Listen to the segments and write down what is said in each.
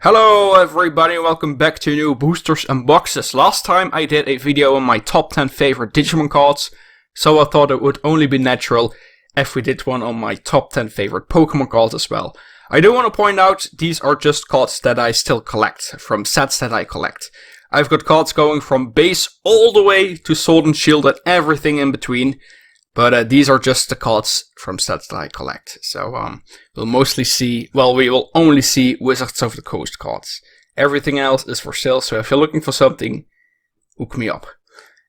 Hello everybody, welcome back to new boosters and boxes. Last time I did a video on my top 10 favorite Digimon cards, so I thought it would only be natural if we did one on my top 10 favorite Pokemon cards as well. I do want to point out, these are just cards that I still collect, from sets that I collect. I've got cards going from base all the way to Sword and Shield and everything in between. But these are just the cards from sets that I collect. So we will only see Wizards of the Coast cards. Everything else is for sale, so if you're looking for something, hook me up.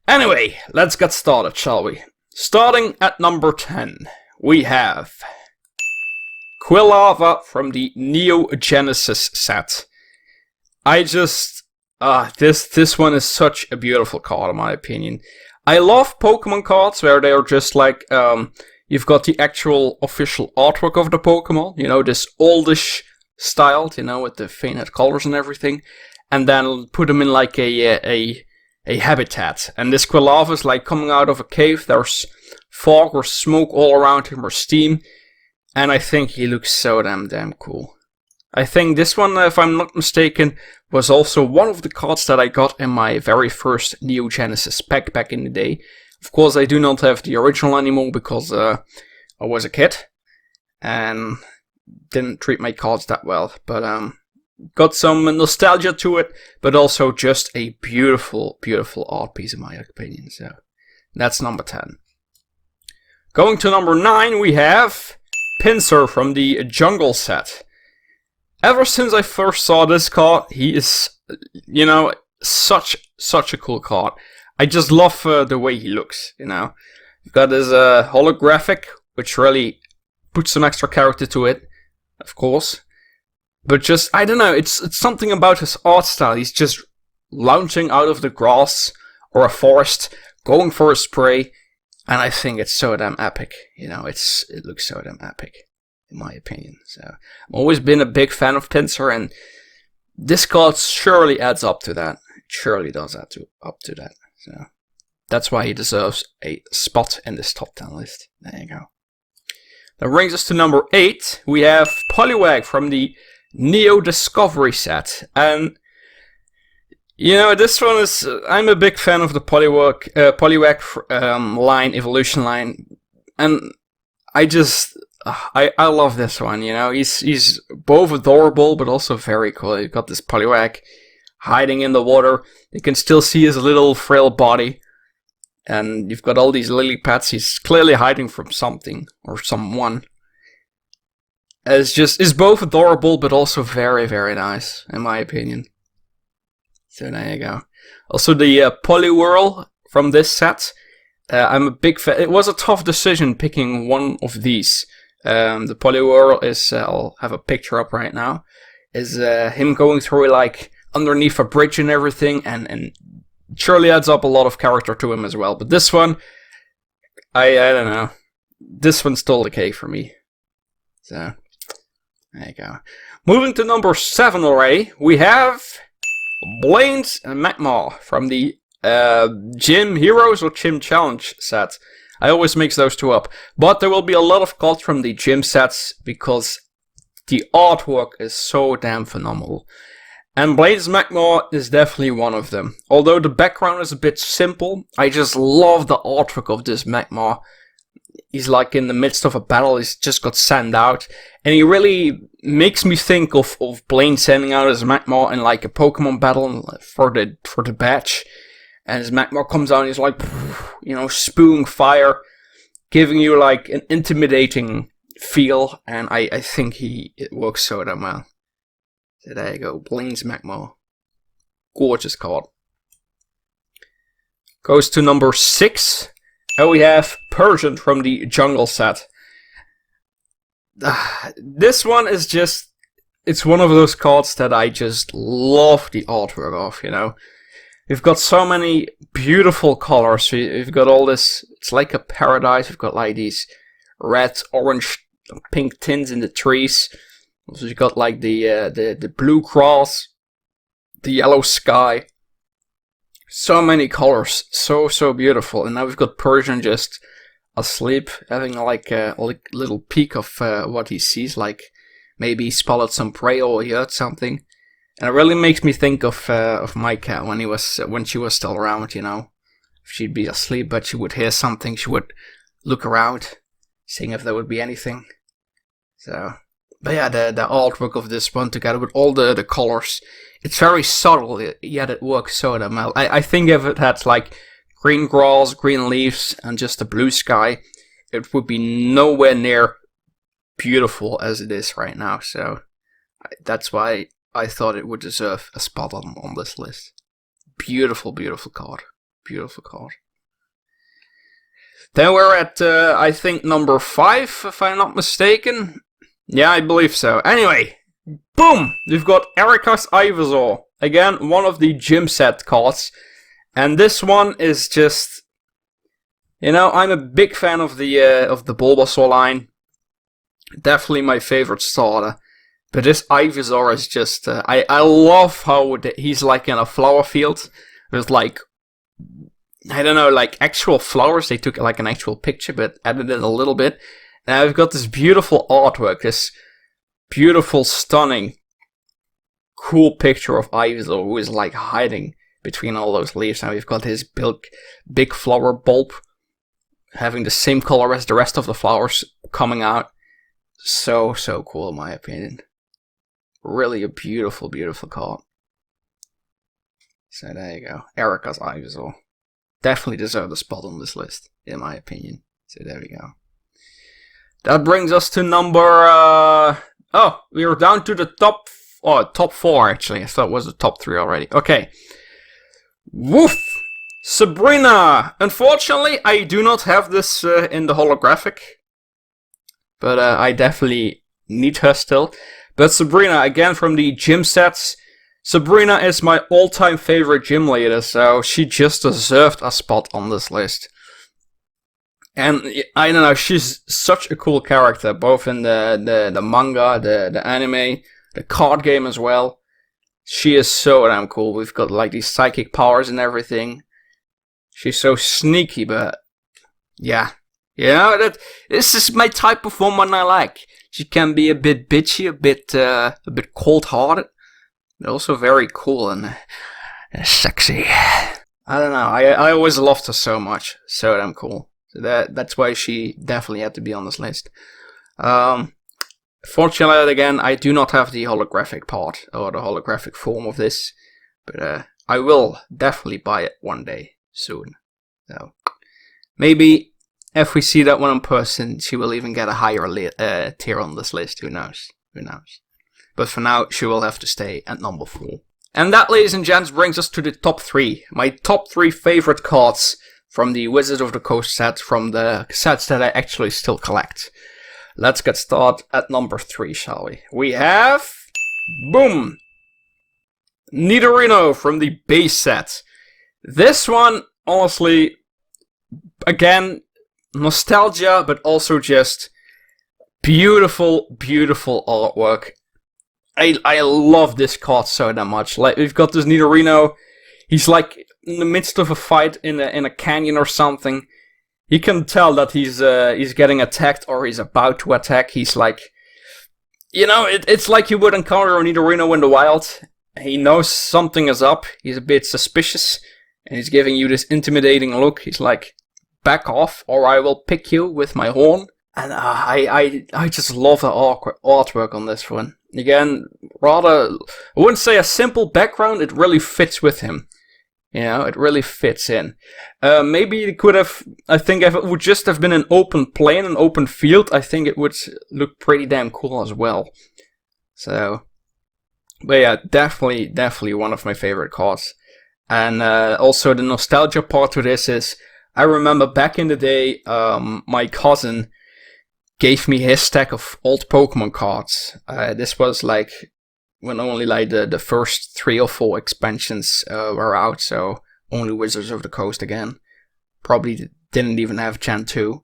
Anyway, let's get started, shall we? Starting at number 10, we have Quilava from the Neo Genesis set. This one is such a beautiful card in my opinion. I love Pokemon cards where they are just like, you've got the actual official artwork of the Pokemon, you know, this oldish style, you know, with the faded colors and everything, and then put them in like a habitat. And this Quilava is like coming out of a cave, there's fog or smoke all around him or steam, and I think he looks so damn cool. I think this one, if I'm not mistaken, was also one of the cards that I got in my very first Neo Genesis pack back in the day. Of course, I do not have the original anymore because I was a kid and didn't treat my cards that well. But got some nostalgia to it, but also just a beautiful art piece in my opinion. So that's number 10. Going to number 9, we have Pinsir from the Jungle set. Ever since I first saw this card, he is, you know, such a cool card. I just love the way he looks, you know. You've got his holographic, which really puts some extra character to it, of course. But just, I don't know, it's something about his art style. He's just lounging out of the grass or a forest, going for a spray, and I think it's so damn epic. You know, it looks so damn epic, in my opinion. So I've always been a big fan of Pinsir, and this card surely adds up to that. It surely does add up to that. So that's why he deserves a spot in this top 10 list. There you go. That brings us to number 8. We have Poliwag from the Neo Discovery set. And you know, this one is, I'm a big fan of the Poliwag line, evolution line, and I love this one, you know. He's both adorable but also very cool. You've got this Poliwag hiding in the water. You can still see his little frail body. And you've got all these lily pads. He's clearly hiding from something or someone. It's both adorable but also very nice, in my opinion. So there you go. Also the Poliwhirl from this set. I'm a big fan. It was a tough decision picking one of these. The Poliwhirl is, I'll have a picture up right now, is him going through like underneath a bridge and everything, and surely adds up a lot of character to him as well. But this one, I don't know. This one stole the cake for me. So, there you go. Moving to number 7 already, we have Blaine's Magmar from the Gym Heroes or Gym Challenge set. I always mix those two up. But there will be a lot of cards from the gym sets because the artwork is so damn phenomenal. And Blaine's Magmar is definitely one of them. Although the background is a bit simple, I just love the artwork of this Magmar. He's like in the midst of a battle, he's just got sent out. And he really makes me think of Blaine sending out his Magmar in like a Pokemon battle for the badge. And his Magmar comes out and he's like, you know, spewing fire, giving you like an intimidating feel. And I think it works so damn well. So there you go, Blaine's Magmar. Gorgeous card. Goes to number 6. And we have Persian from the Jungle set. This one is just, it's one of those cards that I just love the artwork of, you know. We've got so many beautiful colors. We've got all this, it's like a paradise. We've got like these red, orange, pink tints in the trees. So you've got like the blue grass, the yellow sky. So many colors, so beautiful. And now we've got Persian just asleep, having like a little peek of what he sees, like maybe he spotted some prey or he heard something. And it really makes me think of my cat when she was still around. You know, she'd be asleep, but she would hear something. She would look around, seeing if there would be anything. So, but yeah, the artwork of this one, together with all the colors, it's very subtle, yet it works so damn well. I think if it had like green grass, green leaves, and just a blue sky, it would be nowhere near beautiful as it is right now. So that's why I thought it would deserve a spot on this list. Beautiful, beautiful card. Beautiful card. Then we're at, I think, number 5, if I'm not mistaken. Yeah, I believe so. Anyway, boom! We've got Erika's Ivysaur. Again, one of the gym set cards. And this one is just... You know, I'm a big fan of the Bulbasaur line. Definitely my favorite starter. But this Ivysaur is just... I love how he's like in a flower field. With like... I don't know, like actual flowers. They took like an actual picture, but added it a little bit. And I've got this beautiful artwork. This beautiful, stunning, cool picture of Ivysaur who is like hiding between all those leaves. Now we've got his big flower bulb having the same color as the rest of the flowers coming out. So cool in my opinion. Really a beautiful, beautiful card. So there you go. Erika's Ivysaur. Definitely deserve a spot on this list, in my opinion. So there we go. That brings us to number... oh, we are down to the top 4 actually. I thought it was the top 3 already. Okay. Woof! Sabrina! Unfortunately, I do not have this in the holographic. But I definitely need her still. But Sabrina, again from the gym sets. Sabrina is my all-time favorite gym leader, so she just deserved a spot on this list. And I don't know, she's such a cool character, both in the manga, the anime, the card game as well. She is so damn cool. We've got like these psychic powers and everything. She's so sneaky, but yeah. You know, this is my type of woman I like. She can be a bit bitchy, a bit cold-hearted, but also very cool and sexy. I don't know, I always loved her so much. So damn cool. So that's why she definitely had to be on this list. Fortunately, again, I do not have the holographic part, or the holographic form of this. But I will definitely buy it one day, soon. So, maybe if we see that one in person, she will even get a higher tier on this list. Who knows? Who knows? But for now, she will have to stay at number 4. And that, ladies and gents, brings us to the top 3. My top 3 favorite cards from the Wizard of the Coast set, from the sets that I actually still collect. Let's get started at number 3, shall we? We have... Boom! Nidorino from the base set. This one, honestly, again, nostalgia, but also just beautiful, beautiful artwork. I love this card so damn much. Like, we've got this Nidorino. He's like in the midst of a fight in a canyon or something. You can tell that he's getting attacked or he's about to attack. He's like, you know, it's like you would encounter a Nidorino in the wild. He knows something is up. He's a bit suspicious, and he's giving you this intimidating look. He's like, back off, or I will pick you with my horn. And I just love the artwork on this one. Again, rather, I wouldn't say a simple background. It really fits with him. You know, it really fits in. Maybe it could have, I think if it would just have been an open plain, an open field, I think it would look pretty damn cool as well. So, but yeah, definitely one of my favorite cards. And also the nostalgia part to this is, I remember back in the day, my cousin gave me his stack of old Pokemon cards. This was like when only like the first 3 or 4 expansions were out, so only Wizards of the Coast again. Probably didn't even have Gen 2.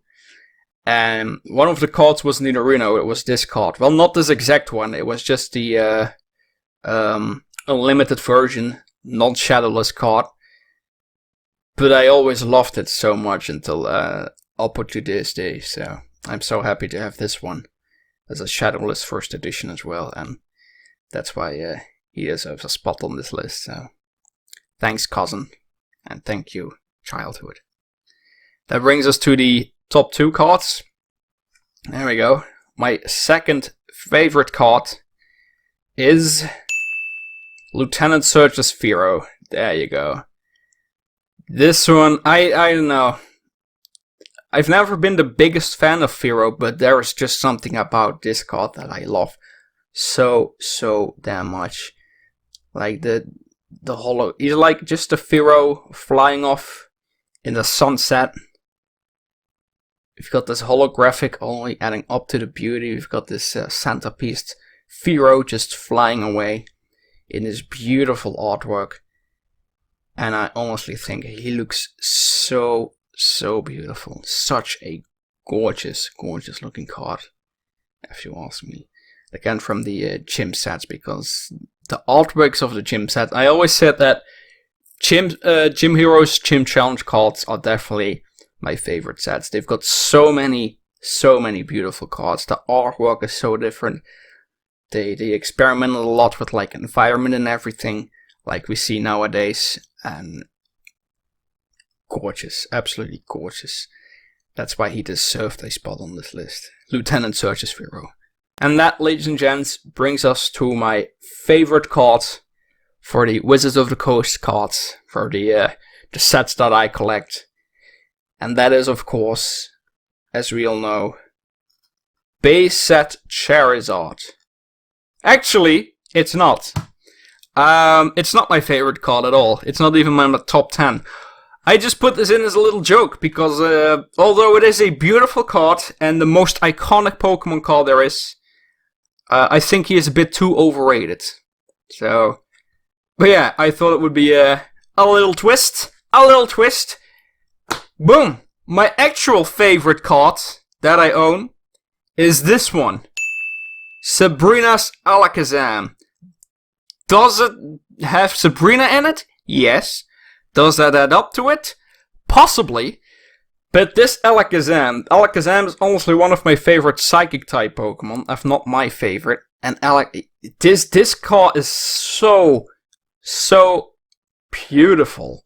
And one of the cards was Nidorino. It was this card. Well, not this exact one. It was just the unlimited version, non-shadowless card. But I always loved it so much until up to this day. So I'm so happy to have this one as a shadowless first edition as well. And that's why he deserves a spot on this list. So thanks, cousin, and thank you, childhood. That brings us to the top 2 cards. There we go. My second favorite card is Lieutenant Surge's Pharaoh. There you go. This one, I don't know. I've never been the biggest fan of Pharaoh, but there is just something about this card that I love so damn much. Like the holo, he's like just a Pharaoh flying off in the sunset. We've got this holographic only adding up to the beauty. We've got this centerpiece Pharaoh just flying away in this beautiful artwork. And I honestly think he looks so beautiful. Such a gorgeous looking card, if you ask me. Again, from the gym sets, because the artworks of the gym sets, I always said that Gym Heroes Gym Challenge cards are definitely my favorite sets. They've got so many beautiful cards. The artwork is so different. They experimented a lot with like environment and everything, like we see nowadays, and gorgeous, absolutely gorgeous. That's why he deserved a spot on this list. Lieutenant Surge's Pharaoh. And that, ladies and gents, brings us to my favorite card for the Wizards of the Coast cards, for the sets that I collect. And that is, of course, as we all know, base set Charizard. Actually, it's not. It's not my favorite card at all. It's not even in the top 10. I just put this in as a little joke because although it is a beautiful card and the most iconic Pokemon card there is, I think he is a bit too overrated. So, but yeah, I thought it would be a little twist. A little twist. Boom! My actual favorite card that I own is this one. Sabrina's Alakazam. Does it have Sabrina in it? Yes. Does that add up to it? Possibly. But this Alakazam is honestly one of my favorite Psychic type Pokemon, if not my favorite. And this card is so beautiful.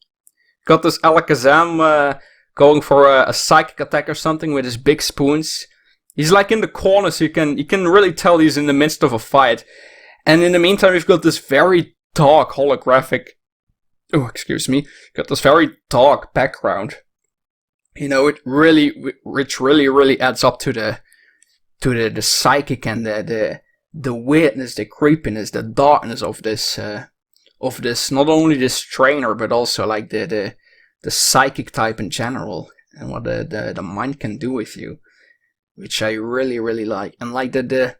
Got this Alakazam going for a Psychic attack or something with his big spoons. He's like in the corner, so you can really tell he's in the midst of a fight. And in the meantime, we've got this very dark holographic. Oh, excuse me. Got this very dark background. You know, which really adds up to the psychic and the weirdness, the creepiness, the darkness of this not only this trainer but also like the psychic type in general and what the mind can do with you, which I really like. And like the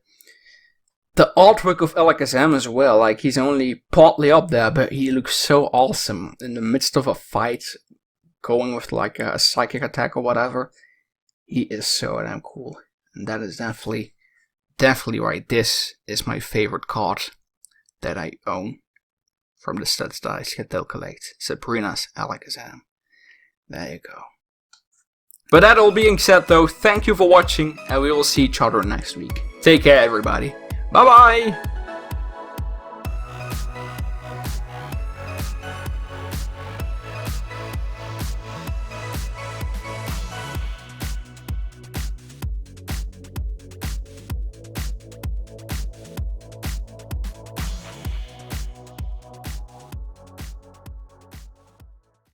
artwork of Alakazam as well, like he's only partly up there, but he looks so awesome in the midst of a fight, going with like a psychic attack or whatever. He is so damn cool, and that is definitely right. This is my favorite card that I own from the sets that I still collect. Sabrina's Alakazam. There you go. But that all being said though, thank you for watching, and we will see each other next week. Take care everybody. Bye bye!